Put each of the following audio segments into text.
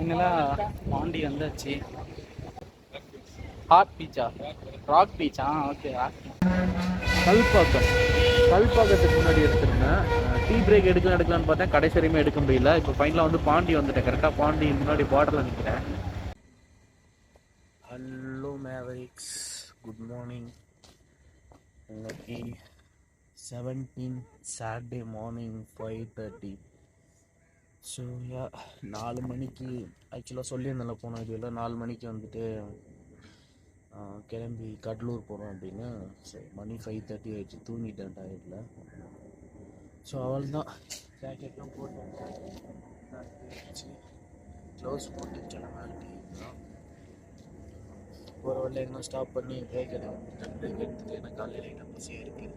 ஃபைனலாக பாண்டி வந்தாச்சு. ஹாட் பீச்சா, ராக் பீச்சா? ஓகே. கல்பாக்கத்துக்கு முன்னாடி எடுத்திருந்தேன். டீ பிரேக் எடுக்கலான்னு பார்த்தேன், கடைசி வரையுமே எடுக்க முடியல. இப்போ ஃபைனலாக வந்து பாண்டி வந்துட்டேன். கரெக்டாக பாண்டி முன்னாடி பார்டரில் நிற்கிறேன். Hello Mavericks, good morning. இன்னைக்கு 17 சாட்டர்டே மார்னிங் 5:30. ஸோ 4 மணிக்கு ஆக்சுவலாக சொல்லியிருந்தேன்ல போன இதுவில் 4 மணிக்கு வந்துட்டு கிளம்பி கடலூர் போகிறோம் அப்படின்னு. ஸோ மணி 5:30 ஆயிடுச்சு. தூங்கிட்டேன் டயர்டில். ஸோ அவள் தான் ஜாக்கெட்லாம் போட்டு க்ளவுஸ் போட்டு கிளம்பிட்டு ஒரு வழியில் எங்கன்னா ஸ்டாப் பண்ணி பிரேக் எடுத்துகிட்டு எனக்கு காலையில் லைட்டாக பசியாக இருக்குது.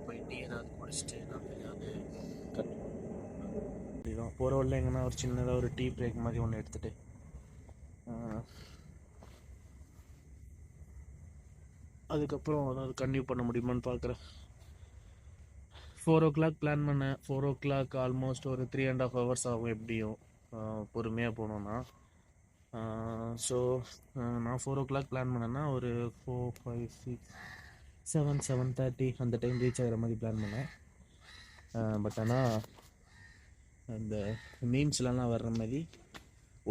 போய் டீ ஏதாவது குடிச்சிட்டு நான் ஏதாவது கண்டிப்பாக போகிற வழியில் எங்கன்னா ஒரு சின்னதாக ஒரு டீ பிரேக் மாதிரி ஒன்று எடுத்துகிட்டு அதுக்கப்புறம் அதாவது கன்டினியூ பண்ண முடியுமான்னு பார்க்குறேன். 4 o'clock பிளான் பண்ணேன். 4 o'clock ஆல்மோஸ்ட் ஒரு 3.5 hours ஆகும் எப்படியும் பொறுமையாக போனோன்னா. ஸோ நான் 4 o'clock பிளான் பண்ணேன்னா ஒரு 4, 5, 6, 7, 7:30 அந்த டைம் ரீச் ஆகிற மாதிரி பிளான் பண்ணேன். பட் ஆனால் அந்த மீம்ஸ்லாம் வர்ற மாதிரி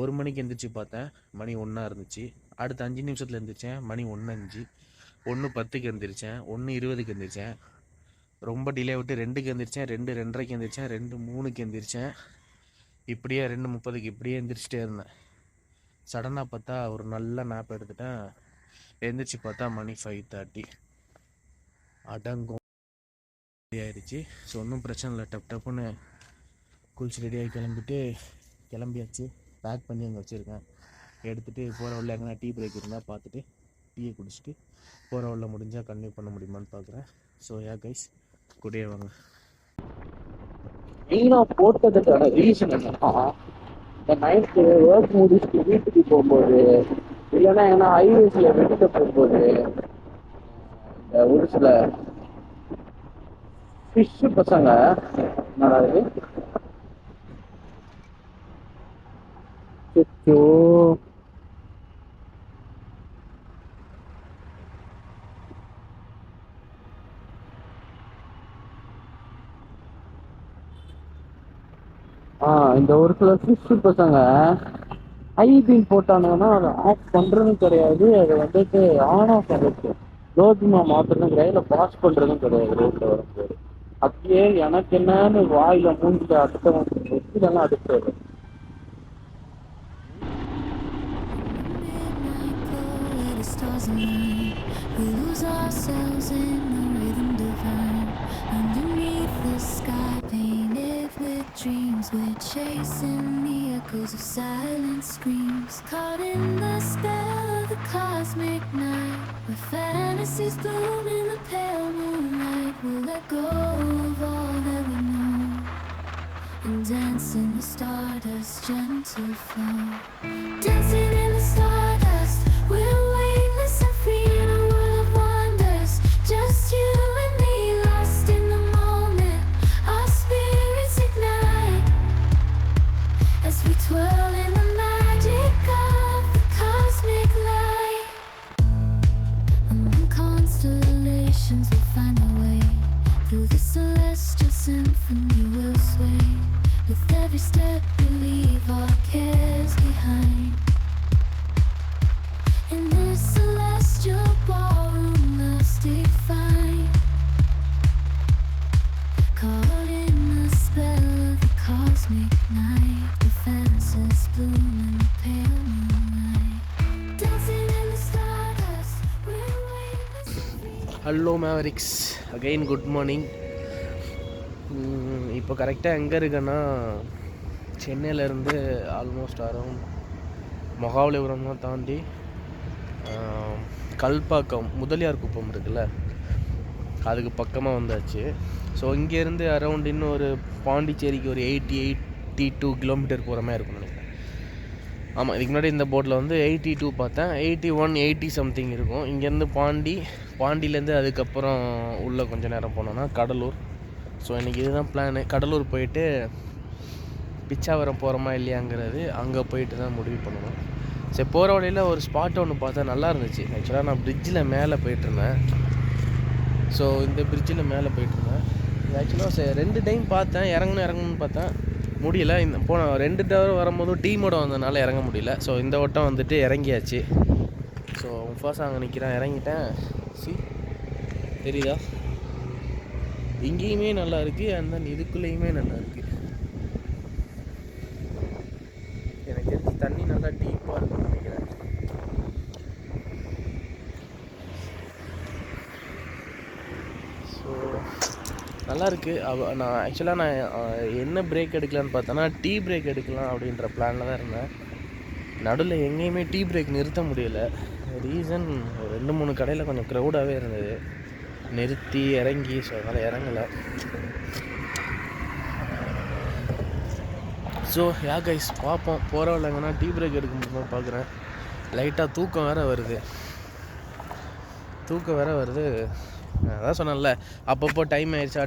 1 மணிக்கு எந்திரிச்சு பார்த்தேன், மணி 1 இருந்துச்சு. அடுத்த 5 நிமிஷத்தில் எந்திரிச்சேன், மணி 1:05. 1:10க்கு எந்திரிச்சேன், 1:20க்கு எந்திரிச்சேன். ரொம்ப டிலே விட்டு 2க்கு எந்திரிச்சேன், 2:02க்கு எந்திரிச்சேன், 2:03க்கு எந்திரிச்சேன். இப்படியே 2:30க்கு இப்படியே எந்திரிச்சிட்டே இருந்தேன். சடனாக பார்த்தா ஒரு நல்ல மேப் எடுத்துட்டேன். எந்திரிச்சு பார்த்தா மணி 5:30 அடங்கும் ஆயிடுச்சு. ஸோ ஒன்றும் பிரச்சனை இல்லை. டப்புன்னு குளிச்சு ரெடியாகி கிளம்பியாச்சு. பேக் பண்ணி அங்கே வச்சுருக்கேன். எடுத்துகிட்டு போகிற வழியில் எங்கன்னா டீ பிரேக் இருந்தால் பார்த்துட்டு டீயை குடிச்சிட்டு போகிற வழியில் முடிஞ்சால் கன்டினியூ பண்ண முடியுமான்னு பார்க்குறேன். ஸோ கைஸ் கூடயே வாங்க. மெயினாக போட்டதுக்கான ரீசன் என்னன்னா, இந்த நைட்டு ஒர்க் முடிச்சுட்டு வீட்டுக்கு போகும்போது இல்லைன்னா ஏன்னா ஹைவேஸில் வெளியில் போகும்போது இந்த ஒரு சில ஃபிஷ்ஷு பசங்க என்னடாது இந்த ஒரு சில ஃபிஷ் பசங்க ஐபீன் போட்டானுங்கன்னா அதை ஆஃப் பண்ணுறதும் கிடையாது, அதை வந்துட்டு ஆன் ஆஃப் ஆகிடுச்சு. லோஜிமா மாற்றுறதும் கிடையாது, இல்லை பாஸ் பண்ணுறதும் கிடையாது. ரோட்டில் வரும்போது அப்படியே எனக்கு என்னன்னு வாயில மூஞ்சில அடுத்தவங்க வெற்றிலெல்லாம் அடுத்தது. Dreams we're chasing the echoes of silent screams, caught in the spell of the cosmic night, where fantasies bloom in the pale moonlight. We'll let go of all that we know and dance in the stardust, gentle flow. Dancing in the stardust, we're weightless and free in a world of wonders. Just you and me, lost in the moment. Our spirits ignite as we twirl in the magic of the cosmic light. Among constellations we'll find our way, through the celestial symphony we'll sway. With every step we leave our cares behind. In this celestial ballroom love's defined, caught in the spell of the cosmic night, the fantasies bloom in the pale moonlight. Dancing in the stardust, we're weightless and free. Hello Mavericks, again good morning. இப்போ கரெக்டாக எங்கே இருக்கேன்னா, சென்னையிலேருந்து almost around மகாபலிபுரம்லாம் தாண்டி கல்பாக்கம் முதலியார் குப்பம் இருக்குல்ல, அதுக்கு பக்கமாக வந்தாச்சு. ஸோ இங்கேருந்து அரௌண்ட் இன்னும் ஒரு பாண்டிச்சேரிக்கு ஒரு 82 கிலோமீட்டர் போகிற மாதிரி இருக்கும் நினைக்கிறேன். ஆமாம், இதுக்கு முன்னாடி இந்த போர்டில் வந்து 82 பார்த்தேன், 81, 80 சம்திங் இருக்கும். இங்கேருந்து பாண்டியிலேருந்து அதுக்கப்புறம் உள்ளே கொஞ்சம் நேரம் போனோன்னா கடலூர். ஸோ இன்றைக்கி இதுதான் பிளானு. கடலூர் போயிட்டு பிச்சாவரம் போகிறோமா இல்லையாங்கிறது அங்கே போயிட்டு தான் முடிவு பண்ணணும். சரி, போகிற வழியில் ஒரு ஸ்பாட் ஒன்று பார்த்தா நல்லா இருந்துச்சு. ஆக்சுவலாக நான் பிரிட்ஜில் மேலே போயிட்டுருந்தேன். ஸோ இந்த பிரிட்ஜில் மேலே போயிட்டுருந்தேன். ஆக்சுவலாக 2 டைம் பார்த்தேன், இறங்கணும்னு பார்த்தேன், முடியல. இந்த போன 2 தடவை வரும்போதும் டீமோட வந்ததுனால இறங்க முடியல. ஸோ இந்த வட்டம் வந்துட்டு இறங்கியாச்சு. ஸோ ஃபர்ஸ்ட் அங்கே நிற்கிறேன், இறங்கிட்டேன். தெரியுதா, இங்கேயுமே நல்லா இருக்குது, அண்ட் தென் இதுக்குள்ளேயுமே நல்லா இருக்குது. எனக்கு தெரிஞ்சு தண்ணி நல்லா டீப்பாக இருக்குன்னு நினைக்கிறேன். ஸோ நல்லாயிருக்கு. நான் ஆக்சுவலாக என்ன பிரேக் எடுக்கலான்னு பார்த்தேன்னா டீ பிரேக் எடுக்கலாம் அப்படின்ற பிளானில் தான் இருந்தேன். நடுவில் எங்கேயுமே டீ பிரேக் நிறுத்த முடியல. ரீசன் 2-3 கடையில் கொஞ்சம் க்ரௌடாகவே இருந்தது, நிறுத்தி இறங்கி. ஸோ அதனால் இறங்கலை. ஸோ கைஸ் பார்ப்போம், போகிறவள்ள எங்கன்னா டீ பிரேக் எடுக்க முடியுமா பார்க்குறேன். லைட்டாக தூக்கம் வேறு வருது. அதான் சொன்னேன்ல, அப்பப்போ டைம் ஆயிடுச்சா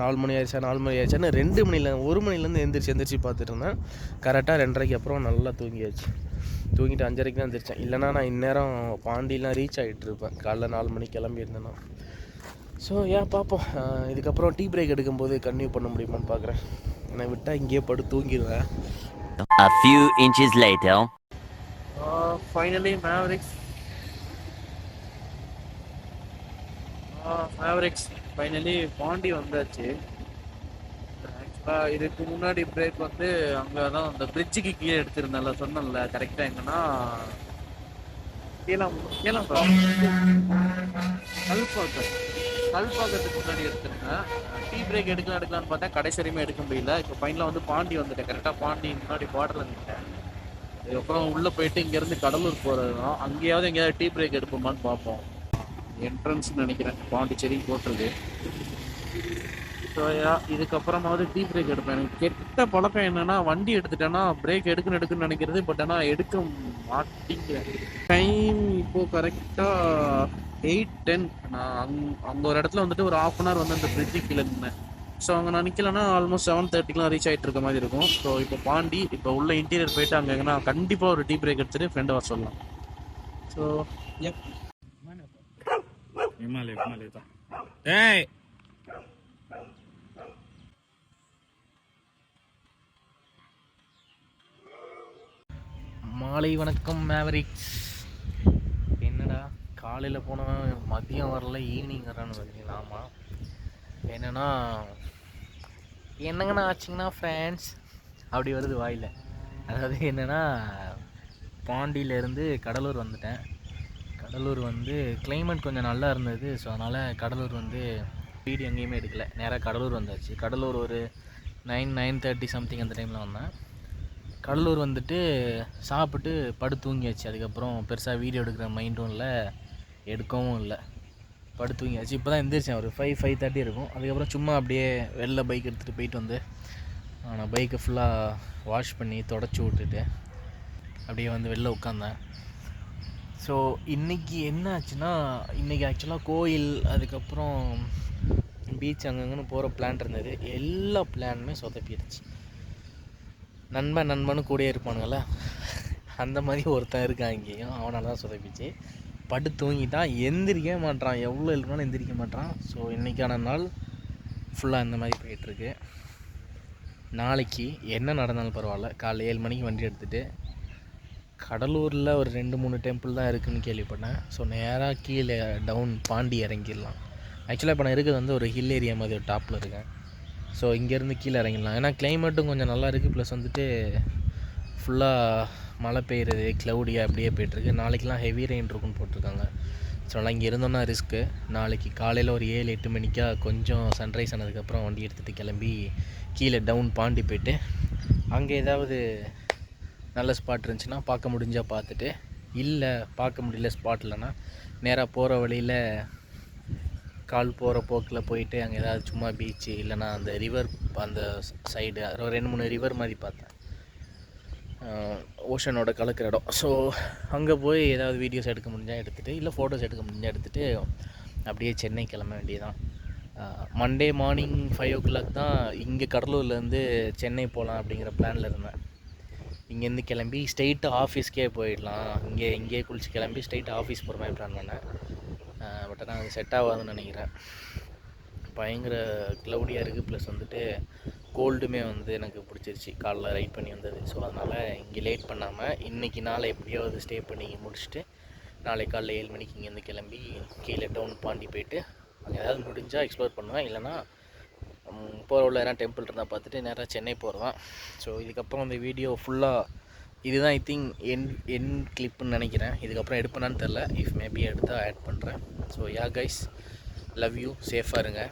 4 மணி ஆயிடுச்சான்னு 2 மணியில் 1 மணிலேருந்து எந்திரிச்சு பார்த்துட்டு இருந்தேன். கரெக்டாக 2:30க்கு அப்புறம் நல்லா தூங்கியாச்சு. தூங்கிட்டு 5:30க்கு தான் எந்திரிச்சேன். இல்லைனா நான் இந்நேரம் பாண்டிலாம் ரீச் ஆகிட்டு இருப்பேன், காலைல 4 மணிக்கு கிளம்பியிருந்தேன்னா. ஸோ பார்ப்போம். இதுக்கப்புறம் டீ பிரேக் எடுக்கும்போது கன்டினியூ பண்ண முடியுமான்னு பார்க்குறேன். என்னை விட்டால் இங்கேயே படுத்து தூங்கிடுவேன். A few inches later. Finally Mavericks finally Pondy வந்தாச்சு. ஆக்சுவலாக இதுக்கு முன்னாடி பிரேக் வந்து அங்கே தான் அந்த பிரிட்ஜுக்கு கீழே எடுத்திருந்தேன்ல, சொன்னேன்ல கரெக்டாக எங்கன்னா கல்பாக்கத்துக்கு முன்னாடி எடுத்திருந்தேன். டீ பிரேக் எடுக்கலான்னு பார்த்தா கடைசி வரையுமே எடுக்க முடியல. இப்போ ஃபைனலாக வந்து பாண்டி வந்துட்டேன். கரெக்டாக பாண்டி முன்னாடி பார்டரில் நின்ட்டேன். அதுக்கப்புறம் உள்ளே போயிட்டு இங்கேருந்து கடலூர் போகிறது தான். அங்கேயாவது எங்கேயாவது டீ பிரேக் எடுப்போமான்னு பார்ப்போம். என்ட்ரன்ஸ்னு நினைக்கிறேன், பாண்டிச்சேரி போட்டுருக்கு. ஸோ இதுக்கப்புறமாவது டீ பிரேக் எடுப்பேன். எனக்கு கெட்ட பழக்கம் என்னென்னா, வண்டி எடுத்துட்டேன்னா பிரேக் எடுக்குன்னு நினைக்கிறது, பட் ஆனால் எடுக்க மாட்டேங்கிறேன். டைம் இப்போது கரெக்டாக 8:10. நான் அங்கே ஒரு இடத்துல வந்துட்டு ஒரு 1/2 hour வந்து அந்த பிரிட்ஜு கீழே நின்னேன். ஸோ அங்கே நான் நிற்கலன்னா ஆல்மோஸ்ட் 7:30க்குலாம் ரீச் ஆகிட்டு இருக்க மாதிரி இருக்கும். ஸோ இப்போ பாண்டி, இப்போ உள்ள இன்டீரியர் போயிட்டு அங்கே எங்கன்னா கண்டிப்பாக ஒரு டீ பிரேக் எடுத்துகிட்டு ஃப்ரெண்டை வர சொல்லலாம். ஸோ Himalaya தான். ஏய் மாலை வணக்கம் மேவரிக்ஸ். என்னடா காலையில் போனால் மதியம் வரல, ஈவினிங் வரான்னு பார்த்தீங்களா? ஆமாம், என்னங்கண்ணா ஆச்சுங்கண்ணா ஃப்ரெண்ட்ஸ் அப்படி வருது வாயில். அதாவது என்னென்னா, பாண்டியிலேருந்து கடலூர் வந்துட்டேன். கடலூர் வந்து கிளைமேட் கொஞ்சம் நல்லா இருந்தது. ஸோ அதனால் கடலூர் வந்து வீடியோ எங்கேயுமே எடுக்கலை, நேராக கடலூர் வந்தாச்சு. கடலூர் ஒரு 9:30 சம்திங் அந்த டைமில் வந்தேன். கடலூர் வந்துட்டு சாப்பிட்டு படுத்து தூங்கியாச்சு. அதுக்கப்புறம் பெருசாக வீடியோ எடுக்கிற மைண்டும் இல்லை, எடுக்கவும் இல்லை, படுத்து தூங்கியாச்சு. இப்போ தான் எந்திரிச்சேன், ஒரு 5:30 இருக்கும். அதுக்கப்புறம் சும்மா அப்படியே வெளில பைக் எடுத்துகிட்டு போயிட்டு வந்து நான் பைக்கை ஃபுல்லாக வாஷ் பண்ணி தொடச்சி விட்டுட்டு அப்படியே வந்து வெளில உட்காந்தேன். ஸோ இன்றைக்கி என்ன ஆச்சுன்னா, இன்றைக்கி ஆக்சுவலாக கோயில், அதுக்கப்புறம் பீச் அங்கங்கன்னு போகிற பிளான் இருந்தது. எல்லா பிளானுமே சொதப்பிடுச்சு. நண்பனு கூடயே இருப்பானுங்கள, அந்த மாதிரி ஒருத்தன் இருக்கான் இங்கேயும். அவனால் தான் சொதப்பிச்சு. படுத்து தூங்கிட்டான், எந்திரிக்கவே மாட்டான், எவ்வளோ எழுப்பினாலும் எந்திரிக்க மாட்டான். ஸோ இன்றைக்கான நாள் ஃபுல்லாக இந்த மாதிரி போயிட்டுருக்கு. நாளைக்கு என்ன நடந்தாலும் பரவாயில்ல, காலைல 7 மணிக்கு வண்டி எடுத்துகிட்டு கடலூரில் ஒரு 2-3 டெம்பிள் தான் இருக்குதுன்னு கேள்விப்பட்டேன். ஸோ நேராக கீழே டவுன் பாண்டி இறங்கிடலாம். ஆக்சுவலாக இப்போ நான் இருக்கிறது வந்து ஒரு ஹில் ஏரியா மாதிரி ஒரு டாப்பில் இருக்கேன். ஸோ இங்கேருந்து கீழே இறங்கிடலாம். ஏன்னா கிளைமேட்டும் கொஞ்சம் நல்லா இருக்குது, ப்ளஸ் வந்துட்டு ஃபுல்லாக மழை பெய்யுறது, க்ளவுடியாக அப்படியே போய்ட்டுருக்கு. நாளைக்கெலாம் ஹெவி ரெயின் இருக்குன்னு போட்டிருக்காங்க. ஸோ அதனால் இங்கே இருந்தோன்னா ரிஸ்க்கு. நாளைக்கு காலையில் ஒரு 7-8 மணிக்காக கொஞ்சம் சன்ரைஸ் ஆனதுக்கப்புறம் வண்டி எடுத்துகிட்டு கிளம்பி கீழே டவுன் பாண்டி போய்ட்டு அங்கே ஏதாவது நல்ல ஸ்பாட் இருந்துச்சுன்னா பார்க்க முடிஞ்சால் பார்த்துட்டு, இல்லை பார்க்க முடியல ஸ்பாட் இல்லைன்னா நேராக போகிற வழியில் கால் போகிற போக்கில் போயிட்டு அங்கே ஏதாவது சும்மா பீச்சு, இல்லைனா அந்த ரிவர், அந்த சைடு 2-3 ரிவர் மாதிரி பார்த்தேன், ஓஷனோட கலக்கிற இடம். ஸோ அங்கே போய் ஏதாவது வீடியோஸ் எடுக்க முடிஞ்சால் எடுத்துகிட்டு, இல்லை ஃபோட்டோஸ் எடுக்க முடிஞ்சால் எடுத்துகிட்டு அப்படியே சென்னை கிளம்ப வேண்டியதான். மண்டே மார்னிங் 5 o'clock தான் இங்கே கடலூர்லேருந்து சென்னை போகலாம் அப்படிங்கிற பிளானில் இருந்தேன். இங்கேருந்து கிளம்பி ஸ்ட்ரெயிட்டாக ஆஃபீஸ்க்கே போயிடலாம், இங்கேயே குளிச்சு கிளம்பி ஸ்ட்ரெயிட்டாக ஆஃபீஸ் போகிற மாதிரி பிளான் பண்ணேன். பட் ஆனால் அது செட் ஆகாதுன்னு நினைக்கிறேன். பயங்கர க்ளவுடியாக இருக்குது, ப்ளஸ் வந்துட்டு கோல்டுமே வந்து எனக்கு பிடிச்சிருச்சு காலைல ரைட் பண்ணி வந்தது. ஸோ அதனால் இங்கே லேட் பண்ணாமல் இன்றைக்கி நாளை எப்படியாவது ஸ்டே பண்ணி முடிச்சுட்டு நாளைக்கு காலைல 7 மணிக்கு இங்கேருந்து கிளம்பி கீழே டவுன் பாண்டி போயிட்டு அங்கே ஏதாவது முடிஞ்சால் எக்ஸ்ப்ளோர் பண்ணுவேன். இல்லைனா போகிற உள்ள எதனா டெம்பிள் இருந்தால் பார்த்துட்டு நேராக சென்னை போகிறதான். ஸோ இதுக்கப்புறம் இந்த வீடியோ ஃபுல்லாக இதுதான் ஐ திங்க் என் கிளிப்புன்னு நினைக்கிறேன். இதுக்கப்புறம் எடுப்பேனான்னு தெரில, இஃப் மேபி எடுத்தால் ஆட் பண்ணுறேன். So yeah guys, love you, சேஃபாக இருங்க.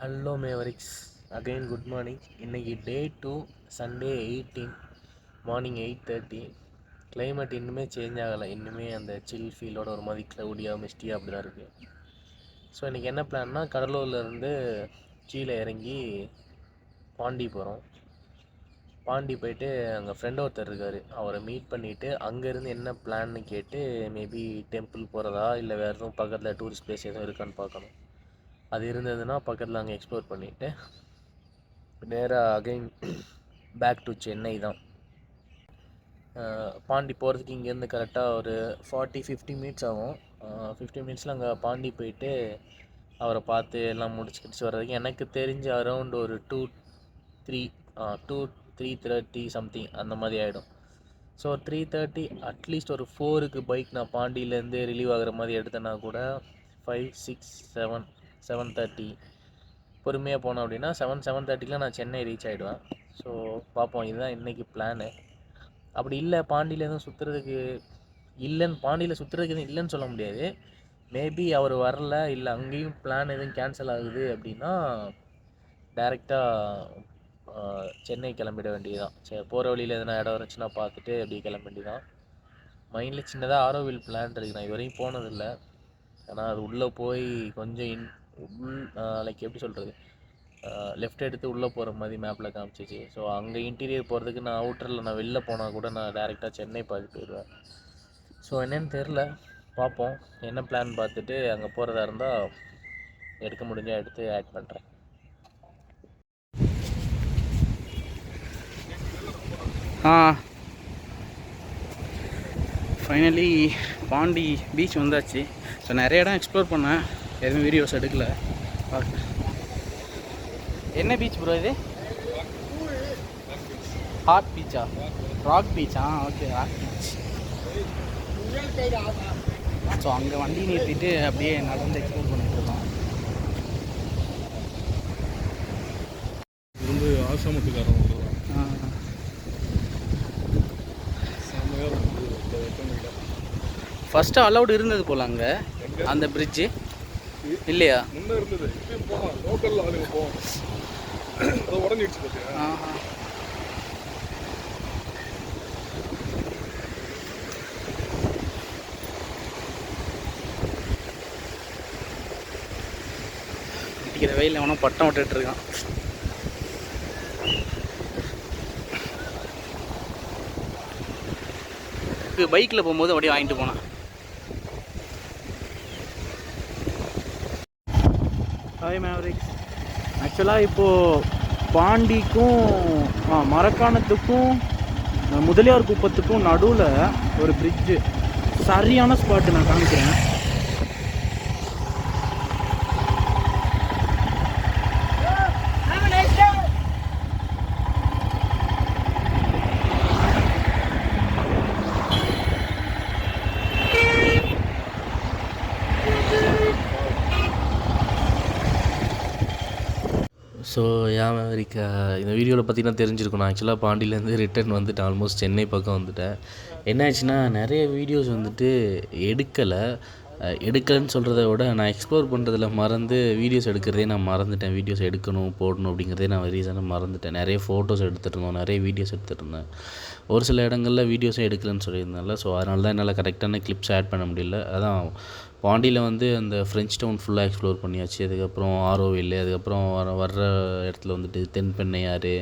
Hello Mavericks, again good morning. இன்றைக்கி டே 2, சண்டே 18 மார்னிங் 8:30. கிளைமேட் இன்னுமே சேஞ்ச் ஆகலை, இன்னுமே அந்த சில் ஃபீலோட ஒரு மாதிரி க்ளவுடியாக மிஸ்டியாக அப்படி தான் இருக்குது. ஸோ இன்றைக்கி என்ன பிளான்னா, கடலூர்லேருந்து கீழே இறங்கி பாண்டி போகிறோம். பாண்டி போயிட்டு அங்கே ஃப்ரெண்ட் ஒருத்தர் இருக்கார், அவரை மீட் பண்ணிவிட்டு அங்கேருந்து என்ன பிளான்னு கேட்டு மேபி டெம்பிள் போகிறதா இல்லை வேறு எதுவும் பக்கத்தில் டூரிஸ்ட் பிளேஸ் எதுவும் இருக்கான்னு பார்க்கணும். அது இருந்ததுன்னா பக்கத்தில் அங்கே எக்ஸ்ப்ளோர் பண்ணிவிட்டு நேராக அகைன் பேக் டு சென்னை தான். பாண்டி போகிறதுக்கு இங்கேருந்து கரெக்டாக ஒரு 40-50 மினிட்ஸ் ஆகும். 50 மினிட்ஸில் அங்கே பாண்டி போயிட்டு அவரை பார்த்து எல்லாம் முடிச்சுக்கிட்டு வர்றதுக்கு எனக்கு தெரிஞ்சு அரௌண்ட் ஒரு 2-3:30 சம்திங் அந்த மாதிரி ஆகிடும். ஸோ 3:30 அட்லீஸ்ட் ஒரு 4க்கு பைக் நான் பாண்டியிலேருந்து ரிலீவ் ஆகிற மாதிரி எடுத்தேன்னா கூட 5, 6, 7:30 பொறுமையாக போனோம் அப்படின்னா 7:30 நான் சென்னை ரீச் ஆகிடுவேன். ஸோ பார்ப்போம், இதுதான் இன்றைக்கி பிளானு. அப்படி இல்லை பாண்டியில் எதுவும் சுற்றுறதுக்கு பாண்டியில் சுற்றுறதுக்கு எதுவும் இல்லைன்னு சொல்ல முடியாது. மேபி அவர் வரல, இல்லை அங்கேயும் பிளான் எதுவும் கேன்சல் ஆகுது அப்படின்னா டைரெக்டாக சென்னை கிளம்பிட வேண்டியதுதான். சரி, போகிற வழியில் எதனா இடம் இருந்துச்சுன்னா பார்த்துட்டு அப்படியே கிளம்ப வேண்டியதான். மைண்டில் சின்னதாக ஆரோவில் பிளான் இருக்குது, நான் இதுவரையும் போனதில்லை. ஆனால் அது உள்ளே போய் கொஞ்சம் லைக் எப்படி சொல்கிறது, லெஃப்ட் எடுத்து உள்ளே போகிற மாதிரி மேப்பில் காமிச்சிச்சு. ஸோ அங்கே இன்டீரியர் போகிறதுக்கு நான் அவுட்டரில் நான் வெளில போனால் கூட நான் டேரெக்டாக சென்னை பார்த்து போயிடுவேன். ஸோ என்னென்னு தெரில, பார்ப்போம். என்ன பிளான் பார்த்துட்டு அங்கே போகிறதா இருந்தால் எடுக்க முடிஞ்சால் எடுத்து ஆட் பண்ணுறேன். ஃபைனலி பாண்டி பீச் வந்தாச்சு. ஸோ நிறைய இடம் எக்ஸ்ப்ளோர் பண்ணேன், எதுவும் வீடியோஸ் எடுக்கல. என்ன பீச் ப்ரோ இது? ஹாட் பீச்சா? ராக் பீச்சா? Okay, rock beach. ஸோ அங்கே வண்டி நிறுத்திட்டு அப்படியே நடந்து எக்ஸ்ப்ளோர் பண்ணிட்டு இருக்கோம். இது வந்து ஆசாமத்துக்காரன் ஃபஸ்ட்டு அலௌடு இருந்தது போல் அங்கே அந்த பிரிட்ஜு இல்லையா? முன்னே இருந்தது, இப்பயும் போகலாம், லோக்கலில் ஆளுங்க போவோம். அது உடஞ்சிடுச்சு பார்த்தியா? அடிக்கிற வெயில் எவனோ பட்டம் விட்டுட்டு இருக்கான். பைக்கில் போகும்போது அப்படியே வாங்கிட்டு போனான். Hi Mavericks. ஆக்சுவலாக இப்போது பாண்டிக்கும் மரக்காணத்துக்கும் முதலியார் குப்பத்துக்கும் நடுவில் ஒரு பிரிட்ஜு சரியான ஸ்பாட்டு நான் காமிக்கிறேன். ஸோ அமெரிக்கா இந்த வீடியோவில் பார்த்தீங்கன்னா தெரிஞ்சிருக்கும். நான் ஆக்சுவலாக பாண்டியிலேருந்து ரிட்டர்ன் வந்துட்டேன். ஆல்மோஸ்ட் சென்னை பக்கம் வந்துட்டேன். என்ன ஆச்சுன்னா நிறைய வீடியோஸ் வந்துட்டு எடுக்கலைன்னு சொல்கிறத விட நான் எக்ஸ்ப்ளோர் பண்ணுறதுல மறந்து வீடியோஸ் எடுக்கிறதே நான் மறந்துட்டேன். வீடியோஸ் எடுக்கணும் போடணும் அப்படிங்கிறதே நான் ரீசனாக மறந்துட்டேன். நிறைய ஃபோட்டோஸ் எடுத்துகிட்டு இருந்தோம், நிறைய வீடியோஸ் எடுத்துகிட்டு இருந்தேன். ஒரு சில இடங்களில் வீடியோஸும் எடுக்கலைன்னு சொல்லியிருந்தால, ஸோ அதனால தான் என்னால் கரெக்டான கிளிப்ஸ் ஆட் பண்ண முடியல. அதான் பாண்டியில் வந்து அந்த ஃப்ரெஞ்ச் டவுன் ஃபுல்லாக எக்ஸ்ப்ளோர் பண்ணியாச்சு. அதுக்கப்புறம் ஆரோவில், அதுக்கப்புறம் வர்ற இடத்துல வந்துட்டு தென்பெண்ணையாறு,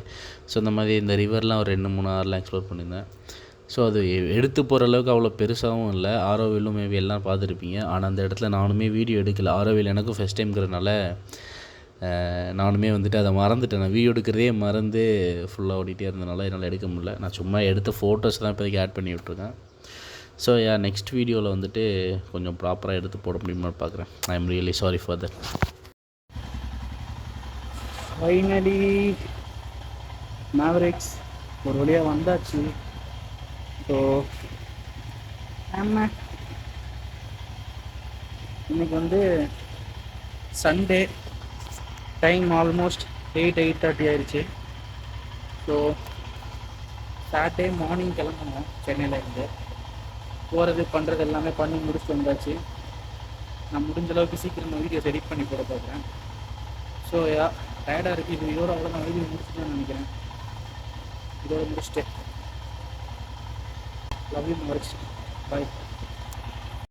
ஸோ இந்த மாதிரி இந்த ரிவர்லாம் ஒரு 2-3 ஆறுலாம் எக்ஸ்ப்ளோர் பண்ணியிருந்தேன். ஸோ அது எடுத்து போகிற அளவுக்கு அவ்வளோ பெருசாகவும் இல்லை. ஆரோவிலும் மேபி எல்லாம் பார்த்துருப்பீங்க. ஆனால் அந்த இடத்துல நானுமே வீடியோ எடுக்கல. ஆரோவில் எனக்கும் ஃபஸ்ட் டைம்ங்கிறதுனால நானுமே வந்துட்டு அதை மறந்துட்டேன். நான் வீடியோ எடுக்கிறதே மறந்து ஃபுல்லாக ஓடிட்டே இருந்தனால என்னால் எடுக்க முடியல. நான் சும்மா எடுத்த ஃபோட்டோஸ் தான் இப்போதைக்கு ஆட் பண்ணி விட்ருக்கேன். ஸோ நெக்ஸ்ட் வீடியோவில் வந்துட்டு கொஞ்சம் ப்ராப்பராக எடுத்து போட முடியுமா பார்க்குறேன். I am really sorry for that. Finally Mavericks ஒரு வழியாக வந்தாச்சு. ஸோ ஆமாம், இன்றைக்கி வந்து சண்டே, டைம் ஆல்மோஸ்ட் 8:30 ஆயிடுச்சு. ஸோ சாட்டர்டே மார்னிங் கிளம்பணும் சென்னையிலேருந்து. போகிறது பண்ணுறது எல்லாமே பண்ணி முடிச்சுட்டு வந்தாச்சு. நான் முடிஞ்ச அளவுக்கு சீக்கிரம் வீடியோஸ் எடிட் பண்ணி போட பார்க்குறேன். ஸோ டயர்டாக இருக்குது. இது இதோட அவ்வளோ நான் வீடியோ முடிச்சுட்டு நினைக்கிறேன். இதோட முடிச்சுட்டு லவ் யூ மச். பாய்.